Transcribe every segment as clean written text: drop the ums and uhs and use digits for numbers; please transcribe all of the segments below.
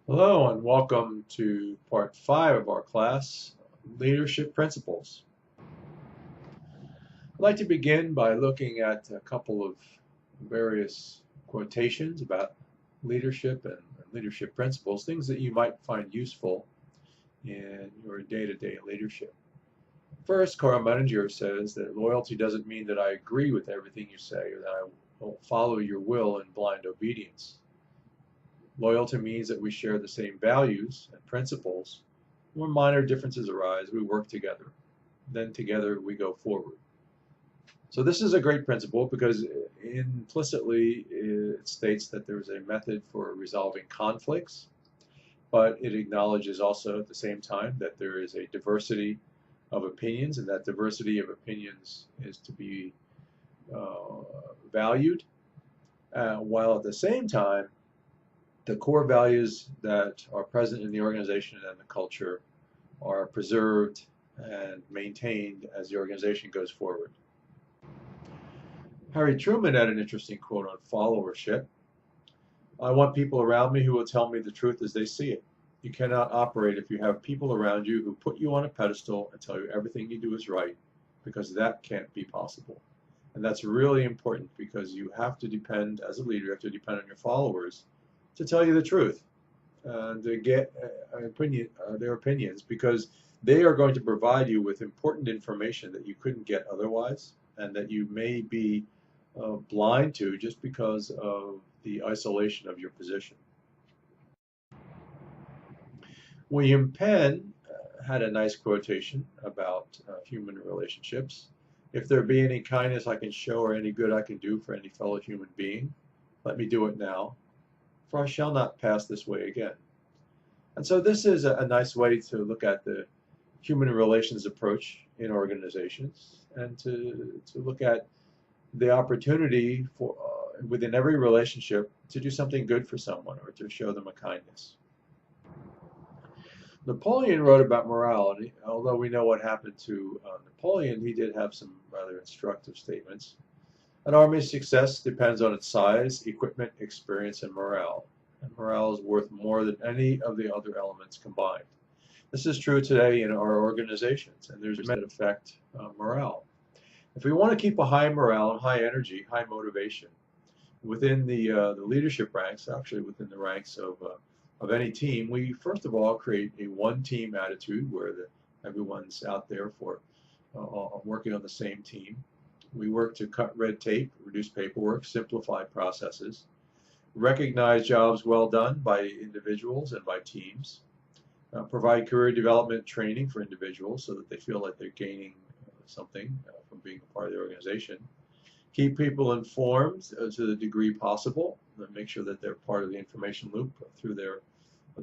Hello and welcome to part 5 of our class, Leadership Principles. I'd like to begin by looking at a couple of various quotations about leadership and leadership principles, things that you might find useful in your day-to-day leadership. First, Carl Menninger says that loyalty doesn't mean that I agree with everything you say or that I will follow your will in blind obedience. Loyalty means that we share the same values and principles. When minor differences arise, we work together. Then together we go forward. So this is a great principle because implicitly it states that there is a method for resolving conflicts, but it acknowledges also at the same time that there is a diversity of opinions, and that diversity of opinions is to be valued, while at the same time the core values that are present in the organization and the culture are preserved and maintained as the organization goes forward. Harry Truman had an interesting quote on followership. I want people around me who will tell me the truth as they see it. You cannot operate if you have people around you who put you on a pedestal and tell you everything you do is right, because that can't be possible. And that's really important because you have to depend, as a leader, you have to depend on your followers to tell you the truth, to get their opinions, because they are going to provide you with important information that you couldn't get otherwise, and that you may be blind to just because of the isolation of your position. William Penn had a nice quotation about human relationships. If there be any kindness I can show or any good I can do for any fellow human being, let me do it now, for I shall not pass this way again. And so this is a nice way to look at the human relations approach in organizations, and to look at the opportunity for within every relationship to do something good for someone or to show them a kindness. Napoleon wrote about morality. Although we know what happened to Napoleon, he did have some rather instructive statements. An army's success depends on its size, equipment, experience, and morale. And morale is worth more than any of the other elements combined. This is true today in our organizations, and there's many that affect morale. If we want to keep a high morale and high energy, high motivation within the leadership ranks, actually within the ranks of any team, we first of all create a one-team attitude where everyone's out there for working on the same team. We work to cut red tape, reduce paperwork, simplify processes, recognize jobs well done by individuals and by teams, provide career development training for individuals so that they feel like they're gaining something from being a part of the organization, keep people informed to the degree possible, and make sure that they're part of the information loop through their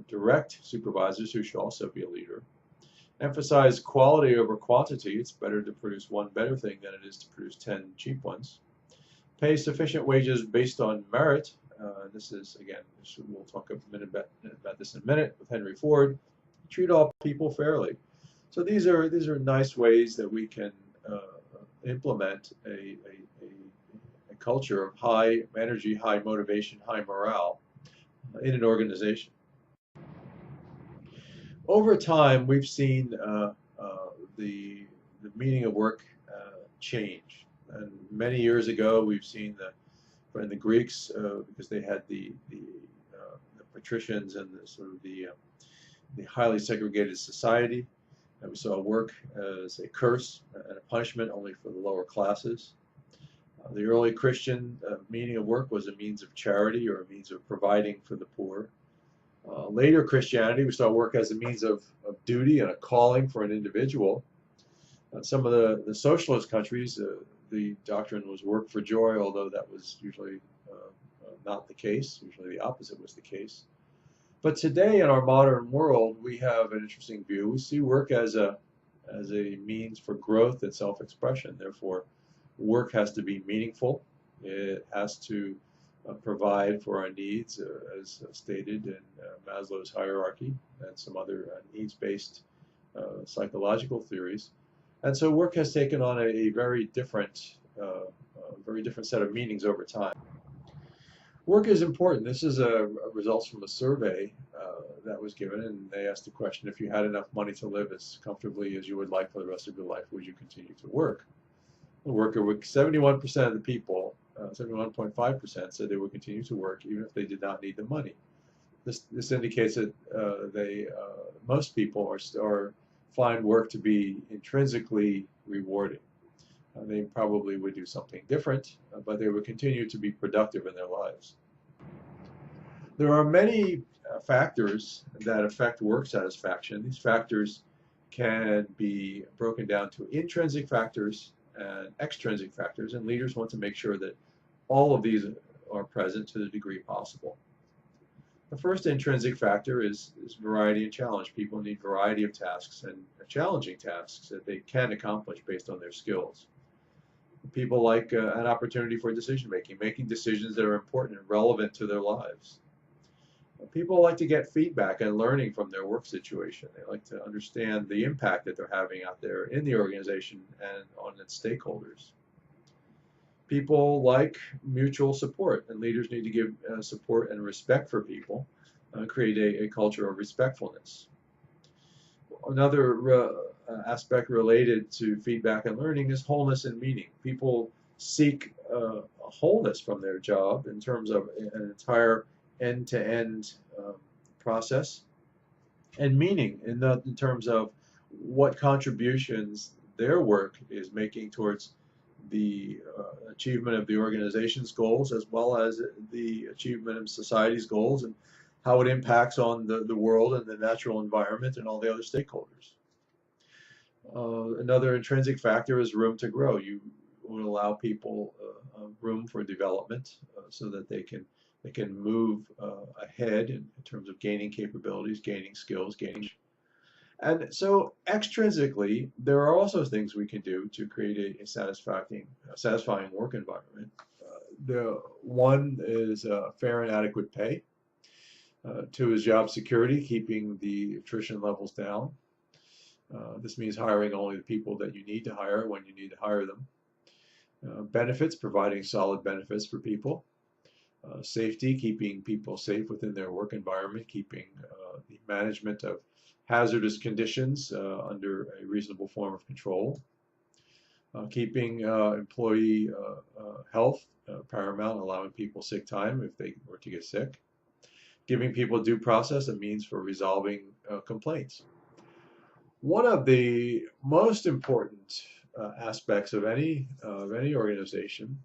direct supervisors, who should also be a leader. Emphasize quality over quantity. It's better to produce one better thing than it is to produce 10 cheap ones. Pay sufficient wages based on merit. This is, again, we'll talk about this in a minute with Henry Ford. Treat all people fairly. So these are nice ways that we can implement a culture of high energy, high motivation, high morale in an organization. Over time, we've seen the meaning of work change. And many years ago, we've seen in the Greeks, because they had the patricians and the highly segregated society, and we saw work as a curse and a punishment only for the lower classes. The early Christian meaning of work was a means of charity or a means of providing for the poor. Later Christianity, we saw work as a means of duty and a calling for an individual. Some of the socialist countries, the doctrine was work for joy, although that was usually not the case. Usually the opposite was the case. But today in our modern world, we have an interesting view. We see work as a means for growth and self-expression. Therefore, work has to be meaningful. It has to provide for our needs, as stated in Maslow's hierarchy and some other needs-based psychological theories. And so work has taken on a very different set of meanings over time. Work is important. This is a results from a survey that was given, and they asked the question, if you had enough money to live as comfortably as you would like for the rest of your life, would you continue to work? The worker would, 71% of the people, 71.5% said they would continue to work even if they did not need the money. This indicates that most people find work to be intrinsically rewarding. They probably would do something different, but they would continue to be productive in their lives. There are many factors that affect work satisfaction. These factors can be broken down to intrinsic factors and extrinsic factors, and leaders want to make sure that all of these are present to the degree possible. The first intrinsic factor is variety and challenge. People need variety of tasks and challenging tasks that they can accomplish based on their skills. People like an opportunity for decision making, making decisions that are important and relevant to their lives. People like to get feedback and learning from their work situation. They like to understand the impact that they're having out there in the organization and on its stakeholders. People like mutual support, and leaders need to give support and respect for people, create a culture of respectfulness. Another aspect related to feedback and learning is wholeness and meaning. People seek wholeness from their job in terms of an entire end-to-end process, and meaning in terms of what contributions their work is making towards the achievement of the organization's goals, as well as the achievement of society's goals, and how it impacts on the world and the natural environment and all the other stakeholders. Another intrinsic factor is room to grow. You would allow people room for development so that they can move ahead in terms of gaining capabilities, gaining skills, and so extrinsically, there are also things we can do to create a satisfying work environment. The one is fair and adequate pay. Two is job security, keeping the attrition levels down. This means hiring only the people that you need to hire when you need to hire them. Benefits, providing solid benefits for people. Safety, keeping people safe within their work environment, keeping the management of hazardous conditions under a reasonable form of control. Keeping employee health paramount, allowing people sick time if they were to get sick. Giving people due process, a means for resolving complaints. One of the most important aspects of any organization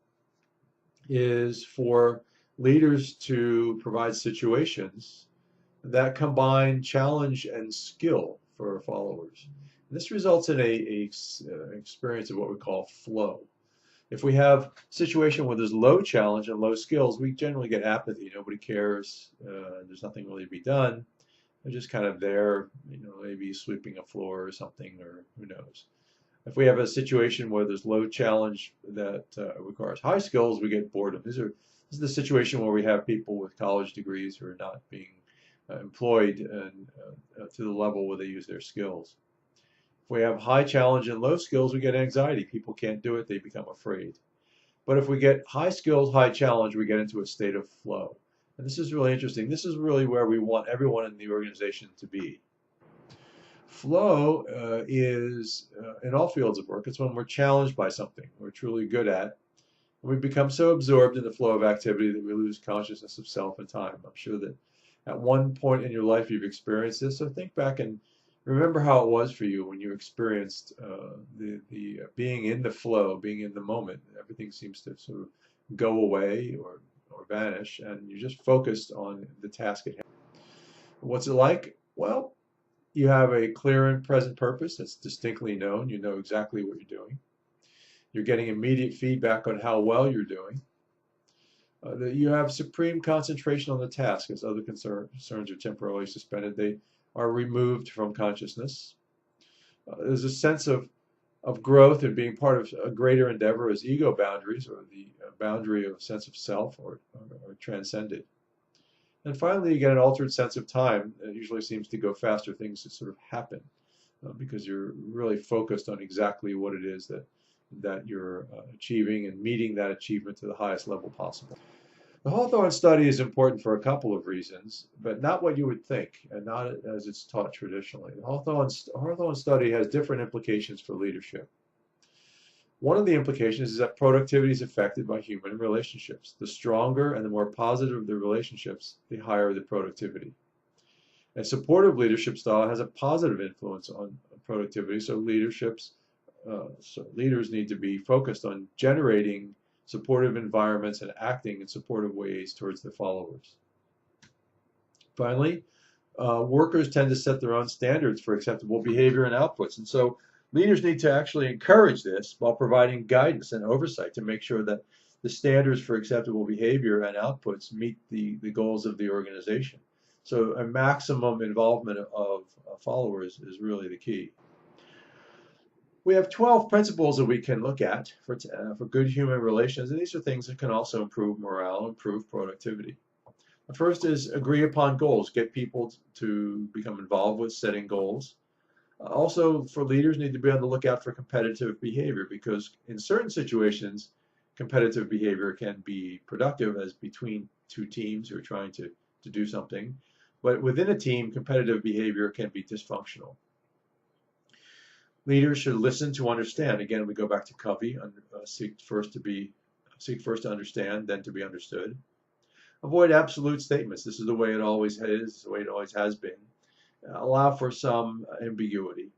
is for leaders to provide situations that combine challenge and skill for followers. This results in a experience of what we call flow. If we have a situation where there's low challenge and low skills, we generally get apathy. Nobody cares. There's nothing really to be done. They're just kind of there, maybe sweeping a floor or something, or who knows. If we have a situation where there's low challenge that requires high skills, we get boredom. This is the situation where we have people with college degrees who are not being employed to the level where they use their skills. If we have high challenge and low skills, we get anxiety. People can't do it, they become afraid. But if we get high skills, high challenge, we get into a state of flow. And this is really interesting. This is really where we want everyone in the organization to be. Flow is in all fields of work. It's when we're challenged by something we're truly good at. And we become so absorbed in the flow of activity that we lose consciousness of self and time. I'm sure that at one point in your life you've experienced this. So think back and remember how it was for you when you experienced the being in the flow, being in the moment. Everything seems to sort of go away or vanish, and you're just focused on the task at hand. What's it like? Well, you have a clear and present purpose that's distinctly known. You know exactly what you're doing. You're getting immediate feedback on how well you're doing. You have supreme concentration on the task, as other concerns are temporarily suspended. They are removed from consciousness. There's a sense of growth and being part of a greater endeavor as ego boundaries, or the boundary of a sense of self, are transcended. And finally, you get an altered sense of time. It usually seems to go faster. Things that sort of happen because you're really focused on exactly what it is that you're achieving and meeting that achievement to the highest level possible. The Hawthorne study is important for a couple of reasons, but not what you would think, and not as it's taught traditionally. The Hawthorne study has different implications for leadership. One of the implications is that productivity is affected by human relationships. The stronger and the more positive the relationships, the higher the productivity. A supportive leadership style has a positive influence on productivity, so leaders need to be focused on generating supportive environments and acting in supportive ways towards their followers. Finally, workers tend to set their own standards for acceptable behavior and outputs, and so leaders need to actually encourage this while providing guidance and oversight to make sure that the standards for acceptable behavior and outputs meet the goals of the organization. So a maximum involvement of followers is really the key. We have 12 principles that we can look at for good human relations, and these are things that can also improve morale, improve productivity. The first is agree upon goals, get people to become involved with setting goals. Also, for leaders, need to be on the lookout for competitive behavior because in certain situations, competitive behavior can be productive as between two teams who are trying to do something. But within a team, competitive behavior can be dysfunctional. Leaders should listen to understand. Again, we go back to Covey, seek first to understand, then to be understood. Avoid absolute statements. This is the way it always is, the way it always has been. Allow for some ambiguity.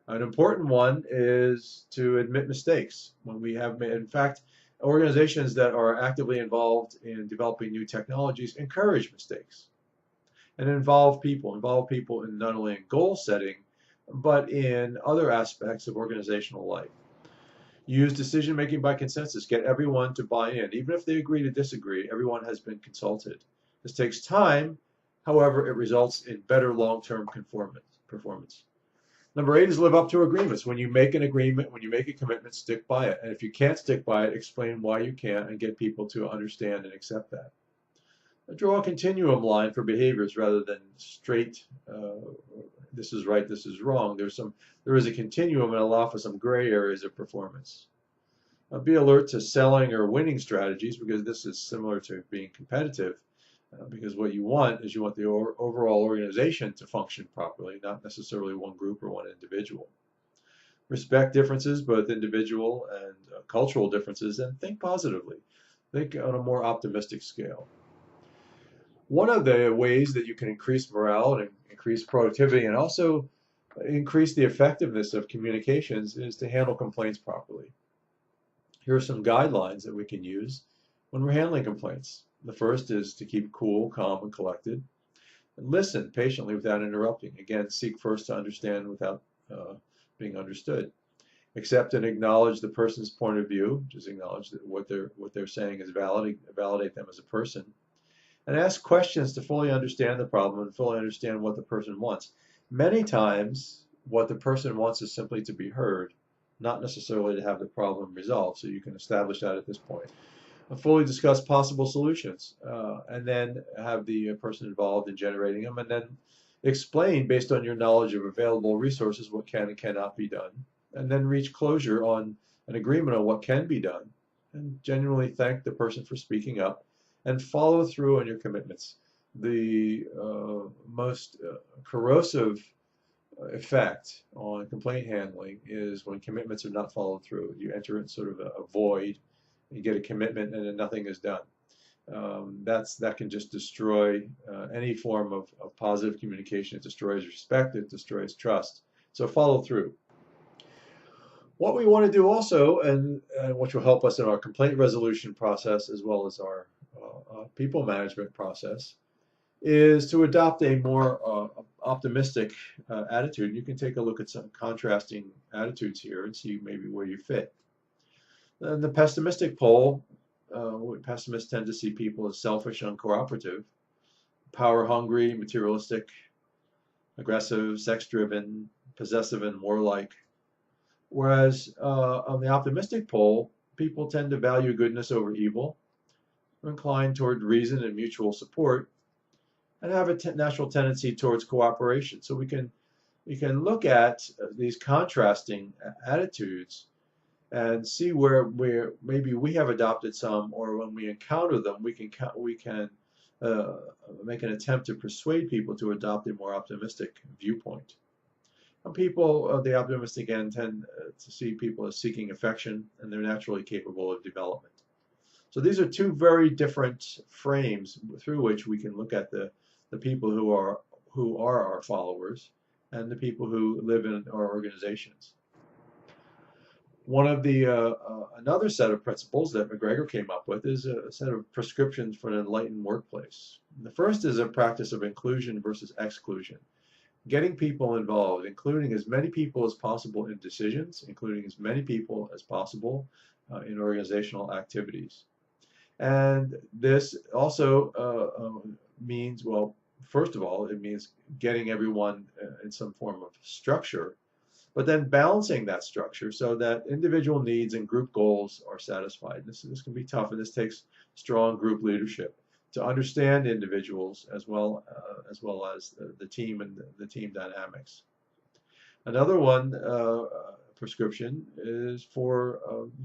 An important one is to admit mistakes when we have made. In fact, organizations that are actively involved in developing new technologies encourage mistakes and involve people in not only in goal setting, but in other aspects of organizational life. Use decision making by consensus. Get everyone to buy in. Even if they agree to disagree, everyone has been consulted. This takes time. However, it results in better long-term performance. Number 8 is live up to agreements. When you make an agreement, when you make a commitment, stick by it. And if you can't stick by it, explain why you can't and get people to understand and accept that. Draw a continuum line for behaviors rather than straight, this is right, this is wrong. There is a continuum and allow for some gray areas of performance. Be alert to selling or winning strategies because this is similar to being competitive. Because what you want is the overall organization to function properly, not necessarily one group or one individual. Respect differences, both individual and cultural differences, and think positively. Think on a more optimistic scale. One of the ways that you can increase morale and increase productivity and also increase the effectiveness of communications is to handle complaints properly. Here are some guidelines that we can use when we're handling complaints. The first is to keep cool, calm, and collected. And listen patiently without interrupting. Again, seek first to understand without being understood. Accept and acknowledge the person's point of view. Just acknowledge that what they're saying is valid. Validate them as a person. And ask questions to fully understand the problem and fully understand what the person wants. Many times, what the person wants is simply to be heard, not necessarily to have the problem resolved. So you can establish that at this point. Fully discuss possible solutions, and then have the person involved in generating them, and then explain based on your knowledge of available resources what can and cannot be done, and then reach closure on an agreement on what can be done, and genuinely thank the person for speaking up, and follow through on your commitments. The most corrosive effect on complaint handling is when commitments are not followed through. You enter in sort of a void. You get a commitment and then nothing is done. That can just destroy any form of positive communication. It destroys respect, it destroys trust. So follow through. What we want to do also, and which will help us in our complaint resolution process as well as our people management process, is to adopt a more optimistic attitude. You can take a look at some contrasting attitudes here and see maybe where you fit. The pessimistic pole, pessimists tend to see people as selfish, uncooperative, power-hungry, materialistic, aggressive, sex-driven, possessive, and warlike. Whereas on the optimistic pole, people tend to value goodness over evil, are inclined toward reason and mutual support, and have a natural tendency towards cooperation. So we can look at these contrasting attitudes and see where maybe we have adopted some, or when we encounter them, we can uh, make an attempt to persuade people to adopt a more optimistic viewpoint. And people, the optimistic end, tend to see people as seeking affection, and they're naturally capable of development. So these are two very different frames through which we can look at the people who are our followers and the people who live in our organizations. One of the another set of principles that McGregor came up with is a set of prescriptions for an enlightened workplace. The first is a practice of inclusion versus exclusion, getting people involved, including as many people as possible in decisions, including as many people as possible in organizational activities. And this also means, well, first of all, it means getting everyone in some form of structure, but then balancing that structure so that individual needs and group goals are satisfied. This can be tough, and this takes strong group leadership to understand individuals as well as the team and the team dynamics. Another one prescription is for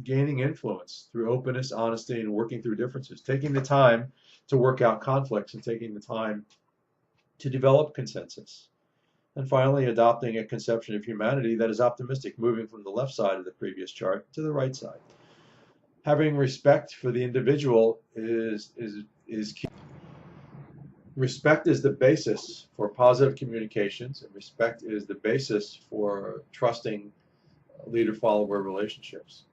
gaining influence through openness, honesty, and working through differences, taking the time to work out conflicts and taking the time to develop consensus. And finally, adopting a conception of humanity that is optimistic, moving from the left side of the previous chart to the right side. Having respect for the individual is key. Respect is the basis for positive communications, and respect is the basis for trusting leader-follower relationships.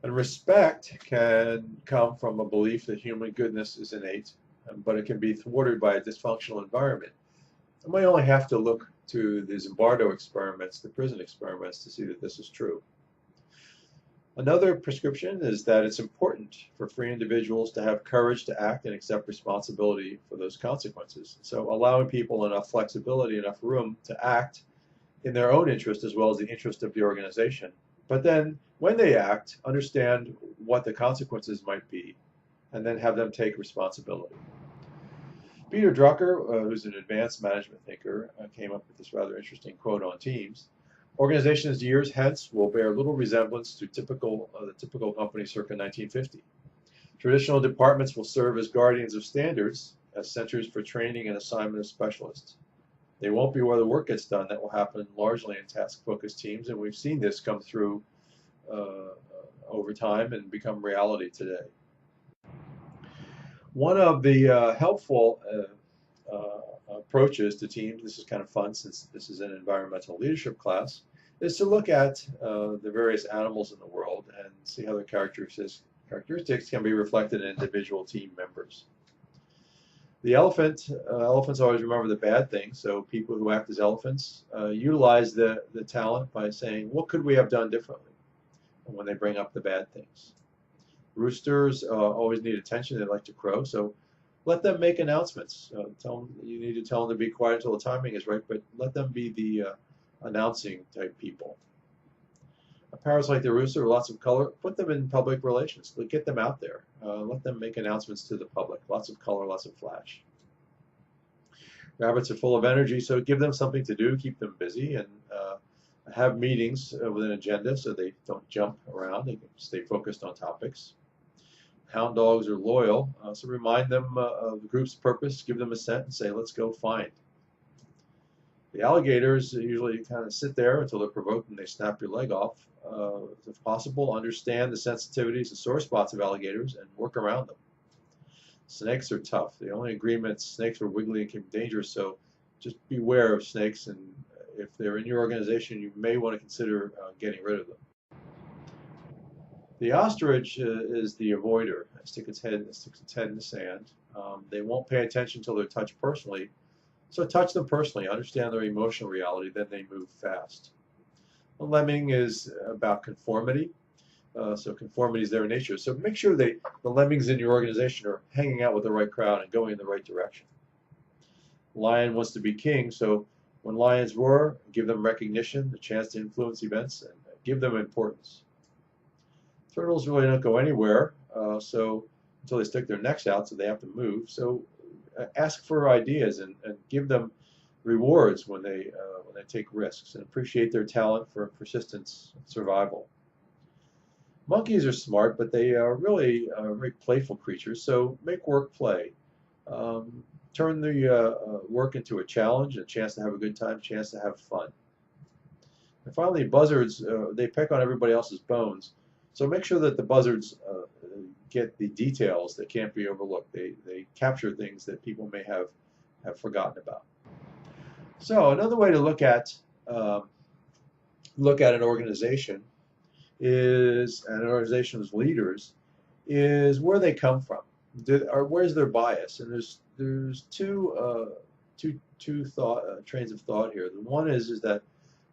And respect can come from a belief that human goodness is innate, but it can be thwarted by a dysfunctional environment. And we only have to look to the Zimbardo experiments, the prison experiments, to see that this is true. Another prescription is that it's important for free individuals to have courage to act and accept responsibility for those consequences. So allowing people enough flexibility, enough room to act in their own interest as well as the interest of the organization. But then when they act, understand what the consequences might be and then have them take responsibility. Peter Drucker, who's an advanced management thinker, came up with this rather interesting quote on teams. Organizations years hence will bear little resemblance to the typical company circa 1950. Traditional departments will serve as guardians of standards, as centers for training and assignment of specialists. They won't be where the work gets done. That will happen largely in task-focused teams, and we've seen this come through over time and become reality today. One of the helpful approaches to teams, this is kind of fun since this is an environmental leadership class, is to look at the various animals in the world and see how their characteristics can be reflected in individual team members. The elephants always remember the bad things, so people who act as elephants utilize the talent by saying, what could we have done differently? And when they bring up the bad things. Roosters always need attention. They like to crow, so let them make announcements. You need to tell them to be quiet until the timing is right, but let them be the announcing type people. Parrots like the rooster with lots of color, put them in public relations. Get them out there. Let them make announcements to the public. Lots of color, lots of flash. Rabbits are full of energy, so give them something to do, keep them busy, and have meetings with an agenda so they don't jump around. They can stay focused on topics. Hound dogs are loyal, so remind them of the group's purpose, give them a scent, and say, let's go find. The alligators usually kind of sit there until they're provoked and they snap your leg off. If possible, understand the sensitivities and sore spots of alligators and work around them. Snakes are tough. The only agreement, snakes are wiggly and can be dangerous, so just beware of snakes, and if they're in your organization, you may want to consider getting rid of them. The ostrich is the avoider. It sticks its head in the sand. They won't pay attention until they're touched personally. So touch them personally, understand their emotional reality, then they move fast. The lemming is about conformity. So conformity is their nature. So make sure the lemmings in your organization are hanging out with the right crowd and going in the right direction. Lion wants to be king, so when lions roar, give them recognition, the chance to influence events, and give them importance. Turtles really don't go anywhere, so until they stick their necks out, so they have to move. So ask for ideas and give them rewards when they take risks, and appreciate their talent for persistence and survival. Monkeys are smart, but they are really very playful creatures, so make work play. Um, Turn the work into a challenge, a chance to have a good time, a chance to have fun. And finally, buzzards, they peck on everybody else's bones. So make sure that the buzzards get the details that can't be overlooked. They capture things that people may have forgotten about. So another way to um, look at an organization is an organization's leaders is where they come from, or where's their bias. And there's two trains of thought here. The one is that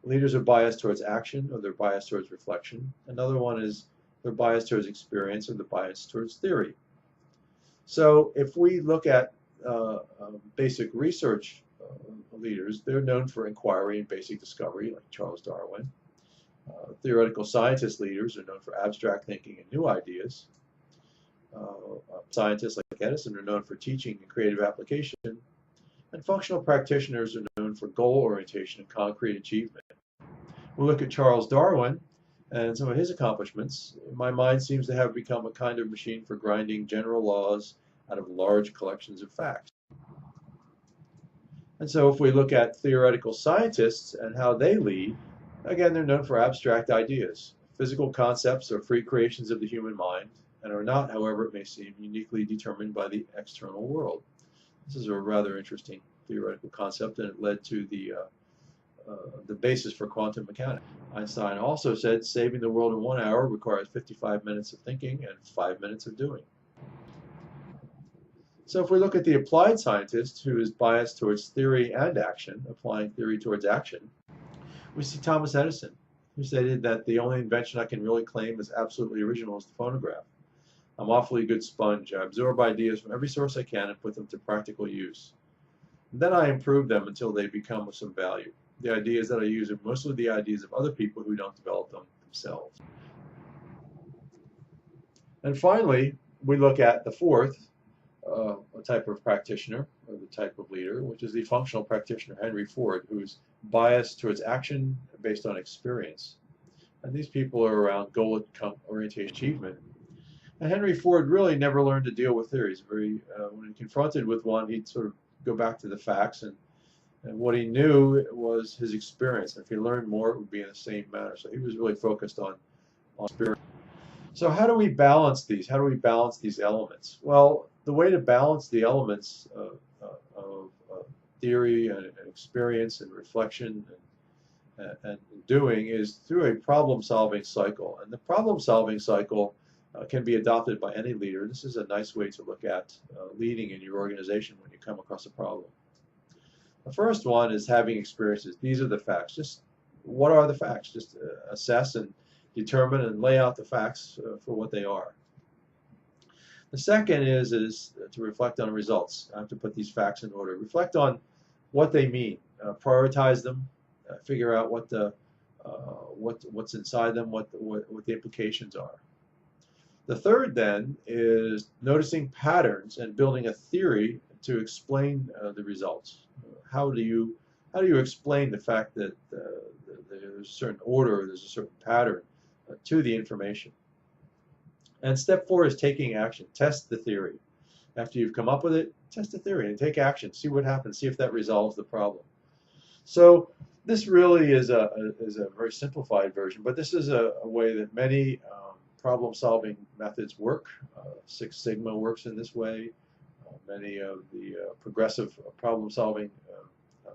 leaders are biased towards action, or they're biased towards reflection. Another one is they're biased towards experience, or they're biased towards theory. So if we look at basic research leaders, they're known for inquiry and basic discovery, like Charles Darwin. Theoretical scientist leaders are known for abstract thinking and new ideas. Scientists like Edison are known for teaching and creative application. And functional practitioners are known for goal orientation and concrete achievement. We look at Charles Darwin and some of his accomplishments. My mind seems to have become a kind of machine for grinding general laws out of large collections of facts. And so if we look at theoretical scientists and how they lead, again, they're known for abstract ideas. Physical concepts are free creations of the human mind and are not, however it may seem, uniquely determined by the external world. This is a rather interesting theoretical concept, and it led to the basis for quantum mechanics. Einstein also said saving the world in 1 hour requires 55 minutes of thinking and 5 minutes of doing. So if we look at the applied scientist who is biased towards theory and action, applying theory towards action, we see Thomas Edison, who stated that the only invention I can really claim as absolutely original is the phonograph. I'm awfully good sponge. I absorb ideas from every source I can and put them to practical use. And then I improve them until they become of some value. The ideas that I use are mostly the ideas of other people who don't develop them themselves. And finally, we look at the fourth type of practitioner, or the type of leader, which is the functional practitioner, Henry Ford, who's biased towards action based on experience. And these people are around goal-oriented achievement. And Henry Ford really never learned to deal with theories. When confronted with one, he'd sort of go back to the facts, and what he knew was his experience. And if he learned more, it would be in the same manner. So he was really focused on experience. So how do we balance these? How do we balance these elements? Well, the way to balance the elements of theory and experience and reflection and doing is through a problem-solving cycle. And the problem-solving cycle can be adopted by any leader. This is a nice way to look at leading in your organization when you come across a problem. The first one is having experiences. These are the facts. Just what are the facts? Just assess and determine and lay out the facts for what they are. The second is to reflect on results. I have to put these facts in order. Reflect on what they mean. Prioritize them. Figure out what's inside them, what the implications are. The third then is noticing patterns and building a theory to explain the results. How do you explain the fact that there's a certain order, there's a certain pattern to the information? And step 4 is taking action. Test the theory. After you've come up with it, test the theory and take action. See what happens. See if that resolves the problem. So this really is a very simplified version, but this is a way that many problem-solving methods work. Six Sigma works in this way. Many of the progressive problem-solving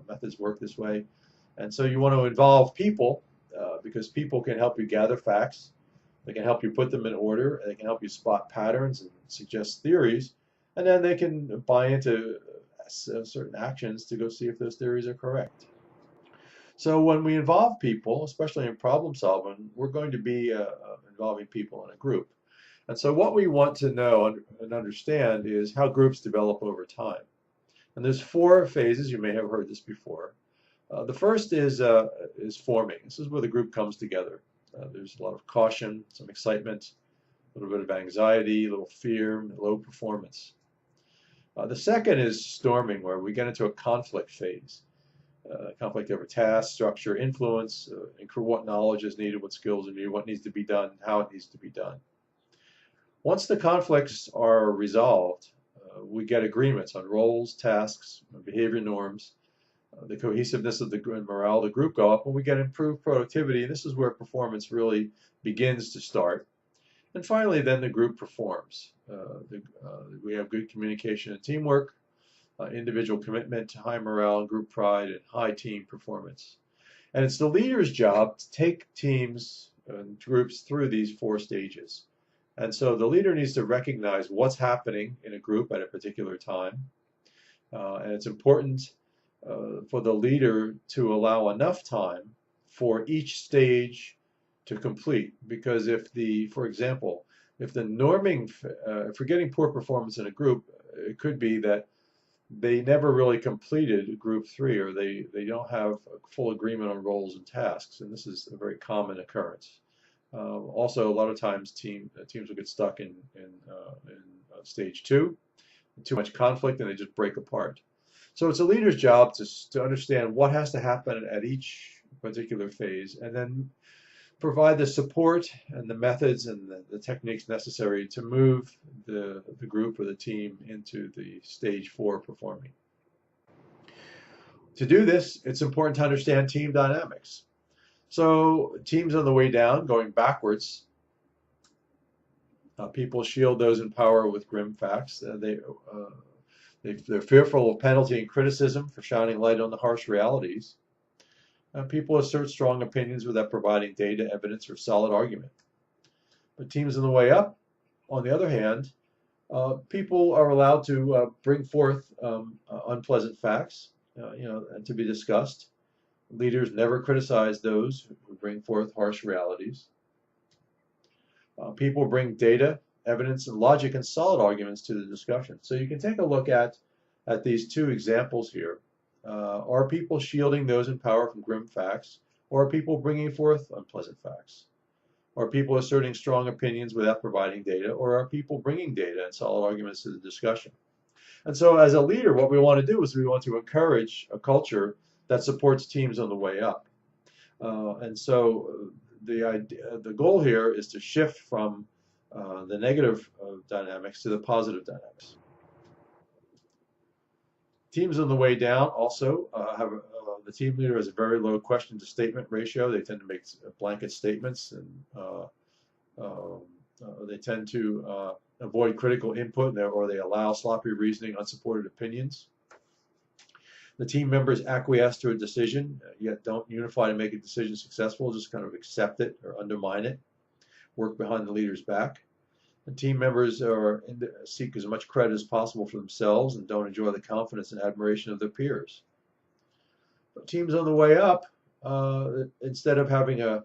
methods work this way. And so you want to involve people because people can help you gather facts. They can help you put them in order. They can help you spot patterns and suggest theories. And then they can buy into certain actions to go see if those theories are correct. So when we involve people, especially in problem solving, we're going to be involving people in a group. And so what we want to know and understand is how groups develop over time. And there's 4 phases. You may have heard this before. The first is forming. This is where the group comes together. There's a lot of caution, some excitement, a little bit of anxiety, a little fear, low performance. The second is storming, where we get into a conflict phase. conflict over task, structure, influence, what knowledge is needed, what skills are needed, what needs to be done, how it needs to be done. Once the conflicts are resolved, we get agreements on roles, tasks, behavior norms. The cohesiveness of the and morale of the group go up, and we get improved productivity. And this is where performance really begins to start. And finally, then the group performs. We have good communication and teamwork, individual commitment, high morale, group pride, and high team performance. And it's the leader's job to take teams and groups through these 4 stages. And so the leader needs to recognize what's happening in a group at a particular time. And it's important for the leader to allow enough time for each stage to complete. Because for example, if the norming, if we're getting poor performance in a group, it could be that they never really completed group 3, or they don't have a full agreement on roles and tasks. And this is a very common occurrence. Also, a lot of times teams will get stuck in stage 2, too much conflict, and they just break apart. So it's a leader's job to understand what has to happen at each particular phase, and then provide the support and the methods and the techniques necessary to move the group or the team into the stage 4 performing. To do this, it's important to understand team dynamics. So teams on the way down, going backwards, people shield those in power with grim facts. They're fearful of penalty and criticism for shining light on the harsh realities. People assert strong opinions without providing data, evidence, or solid argument. But teams on the way up, on the other hand, people are allowed to bring forth unpleasant facts, and to be discussed. Leaders never criticize those who bring forth harsh realities. People bring data, evidence, and logic and solid arguments to the discussion. So you can take a look at these 2 examples here. Are people shielding those in power from grim facts, or are people bringing forth unpleasant facts? Are people asserting strong opinions without providing data, or are people bringing data and solid arguments to the discussion? And so as a leader, what we want to do is we want to encourage a culture that supports teams on the way up. And so the goal here is to shift from the negative dynamics to the positive dynamics. Teams on the way down also have the team leader has a very low question to statement ratio. They tend to make blanket statements, and they tend to avoid critical input, or they allow sloppy reasoning, unsupported opinions. The team members acquiesce to a decision, yet don't unify to make a decision successful, just kind of accept it or undermine it, work behind the leader's back. And team members seek as much credit as possible for themselves and don't enjoy the confidence and admiration of their peers. But teams on the way up, instead of having a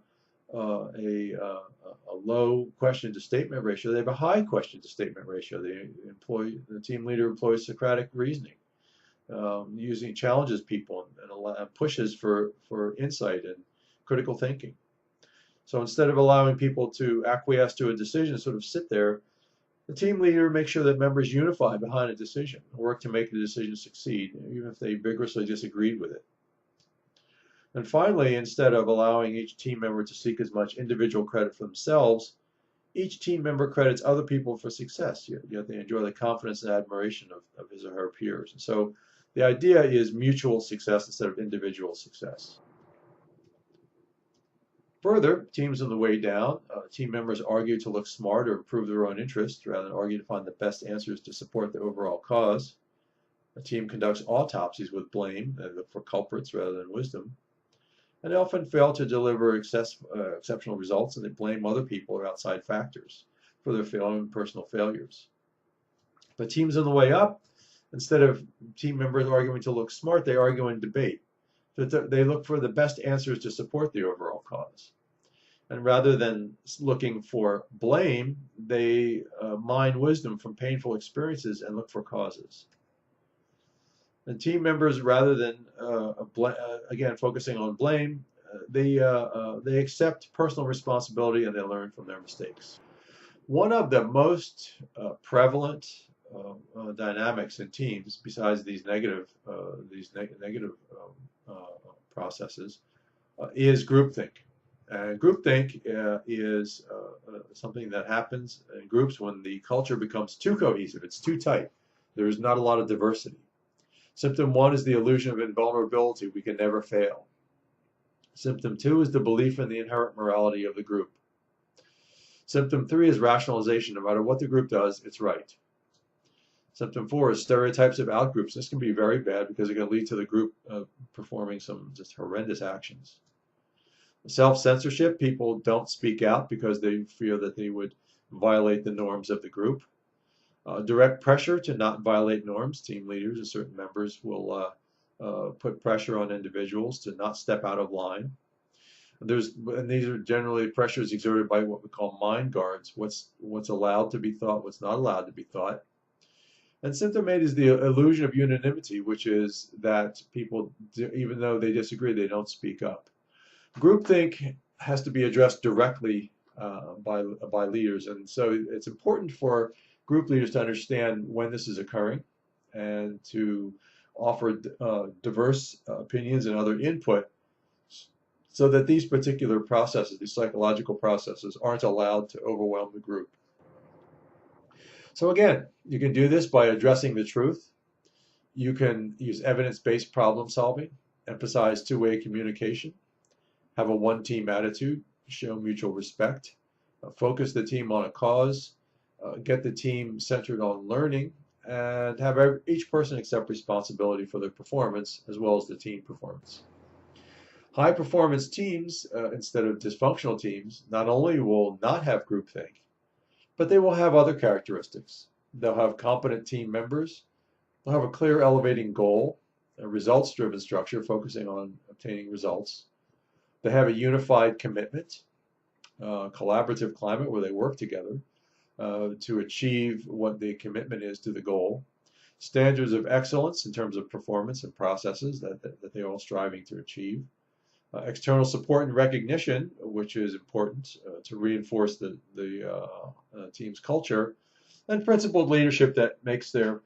low question to statement ratio, they have a high question to statement ratio. The team leader employs Socratic reasoning, challenges people and pushes for insight and critical thinking. So instead of allowing people to acquiesce to a decision, sort of sit there, the team leader makes sure that members unify behind a decision, work to make the decision succeed, even if they vigorously disagreed with it. And finally, instead of allowing each team member to seek as much individual credit for themselves, each team member credits other people for success, yet they enjoy the confidence and admiration of his or her peers. And so the idea is mutual success instead of individual success. Further, teams on the way down, team members argue to look smart or improve their own interest rather than argue to find the best answers to support the overall cause. A team conducts autopsies with blame. They look for culprits rather than wisdom. And they often fail to deliver exceptional results, and they blame other people or outside factors for their own personal failures. But teams on the way up, instead of team members arguing to look smart, they argue in debate. They look for the best answers to support the overall cause. And rather than looking for blame, they mine wisdom from painful experiences and look for causes. And team members, rather than again focusing on blame, they accept personal responsibility and they learn from their mistakes. One of the most prevalent dynamics in teams besides these negative processes is groupthink. And groupthink is something that happens in groups when the culture becomes too cohesive, it's too tight. There's not a lot of diversity. Symptom 1 is the illusion of invulnerability. We can never fail. Symptom 2 is the belief in the inherent morality of the group. Symptom 3 is rationalization. No matter what the group does, it's right. Symptom 4 is stereotypes of outgroups. This can be very bad because it can lead to the group performing some just horrendous actions. Self-censorship, people don't speak out because they fear that they would violate the norms of the group. Direct pressure to not violate norms. Team leaders and certain members will put pressure on individuals to not step out of line. And these are generally pressures exerted by what we call mind guards. What's allowed to be thought, what's not allowed to be thought. And symptom 8 is the illusion of unanimity, which is that people, even though they disagree, they don't speak up. Groupthink has to be addressed directly by leaders, and so it's important for group leaders to understand when this is occurring and to offer diverse opinions and other input so that these particular processes, these psychological processes, aren't allowed to overwhelm the group. So again, you can do this by addressing the truth. You can use evidence-based problem solving, emphasize two-way communication, have a one-team attitude, show mutual respect, focus the team on a cause, get the team centered on learning, and have each person accept responsibility for their performance as well as the team performance. High-performance teams, instead of dysfunctional teams, not only will not have groupthink, but they will have other characteristics. They'll have competent team members, they'll have a clear elevating goal, a results-driven structure focusing on obtaining results. They have a unified commitment, collaborative climate where they work together to achieve what the commitment is to the goal. Standards of excellence in terms of performance and processes that they're all striving to achieve. External support and recognition, which is important to reinforce the team's culture. And principled leadership that makes their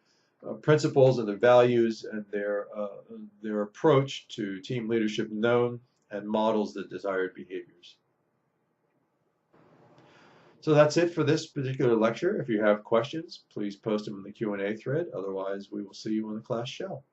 principles and their values and their approach to team leadership known and models the desired behaviors. So that's it for this particular lecture. If you have questions, please post them in the Q&A thread. Otherwise, we will see you in the class shell.